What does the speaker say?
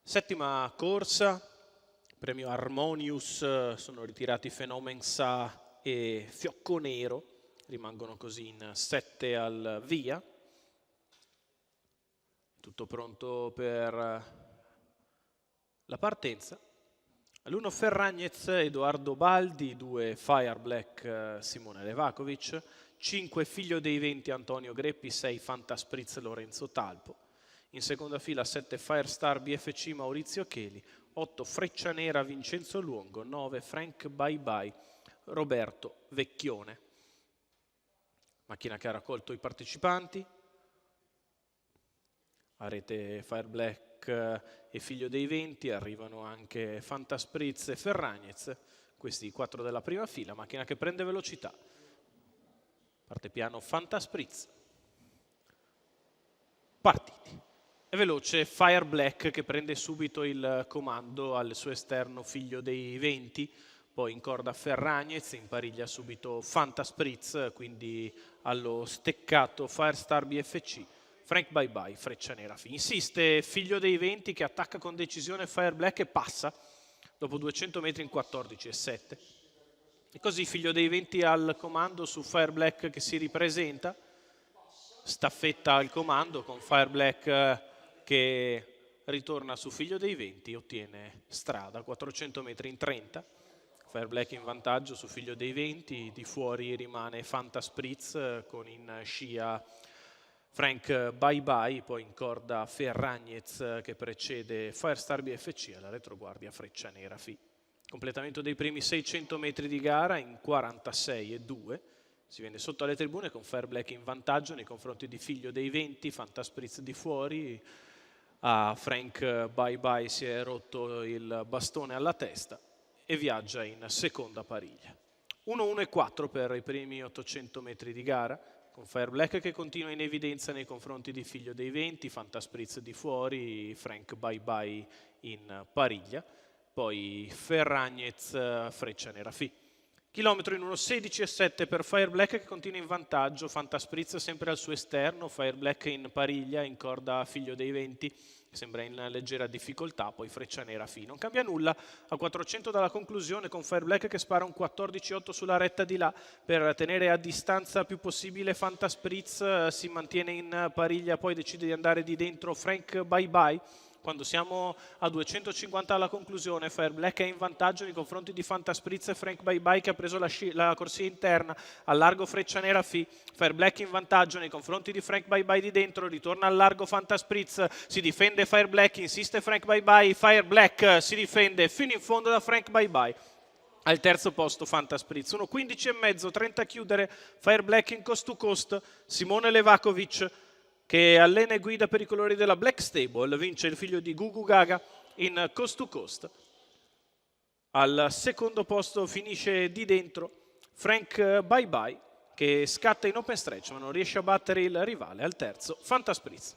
Settima corsa, premio Harmonius, sono ritirati Fenomensa e Fiocco Nero, rimangono così in 7 al via. Tutto pronto per la partenza. All'1 Ferragnez, Edoardo Baldi, 2 Fire Black, Simone Levakovic, 5 Figlio dei Venti, Antonio Greppi, 6 Fantaspritz, Lorenzo Talpo. In seconda fila 7 Firestar BFC, Maurizio Cheli, 8 Freccia Nera, Vincenzo Luongo, 9 Frank Bye Bye, Roberto Vecchione. Macchina che ha raccolto i partecipanti. A rete Fire Black e Figlio dei Venti, arrivano anche Fantaspritz e Ferragnez, questi i 4 della prima fila, macchina che prende velocità. Parte piano Fantaspritz. Partiti. È veloce Fire Black che prende subito il comando al suo esterno Figlio dei Venti, poi incorda Ferragnez, impariglia subito Fantaspritz, quindi allo steccato Firestar BFC. Frank Bye Bye, Freccia Nera. Insiste Figlio dei Venti che attacca con decisione Fire Black e passa dopo 200 metri in 14,7. E così Figlio dei Venti al comando su Fire Black che si ripresenta. Staffetta al comando con Fire Black che ritorna su Figlio dei Venti, ottiene strada 400 metri in 30. Fire Black in vantaggio su Figlio dei Venti, di fuori rimane Fantaspritz con in scia Frank Bye Bye, poi in corda Ferragnez che precede Firestar BFC, alla retroguardia Freccia Nera FI. Completamento dei primi 600 metri di gara in 46,2. Si viene sotto alle tribune con Fire Black in vantaggio nei confronti di Figlio dei Venti, Fantaspritz di fuori. A Frank Bye Bye si è rotto il bastone alla testa e viaggia in seconda pariglia. 1-1-4 per i primi 800 metri di gara, con Fire Black che continua in evidenza nei confronti di Figlio dei Venti, Fantaspritz di fuori, Frank Bye Bye in pariglia, poi Ferragnez, Freccia Nera FI. Chilometro in 1.16,7 per Fire Black che continua in vantaggio, Fantaspritz sempre al suo esterno, Fire Black in pariglia, in corda Figlio dei Venti, che sembra in leggera difficoltà, poi Freccia Nera FI. Non cambia nulla a 400 dalla conclusione con Fire Black che spara un 14,8 sulla retta di là per tenere a distanza più possibile Fantaspritz, si mantiene in pariglia, poi decide di andare di dentro Frank Bye Bye. Quando siamo a 250 alla conclusione, Fire Black è in vantaggio nei confronti di Fantaspritz e Frank Bye Bye che ha preso la corsia interna al largo Freccia Nera FI. Fire Black in vantaggio nei confronti di Frank Bye Bye di dentro, ritorna al largo Fantaspritz, si difende Fire Black, insiste Frank Bye Bye, Fire Black si difende fino in fondo da Frank Bye Bye. Al terzo posto Fantaspritz, 1.15,5, 30 a chiudere, Fire Black in coast to coast, Simone Levakovic che allena e guida per i colori della Black Stable, vince il figlio di Gugu Gaga in coast to coast. Al secondo posto finisce di dentro Frank Bye Bye che scatta in open stretch ma non riesce a battere il rivale. Al terzo Fantaspritz.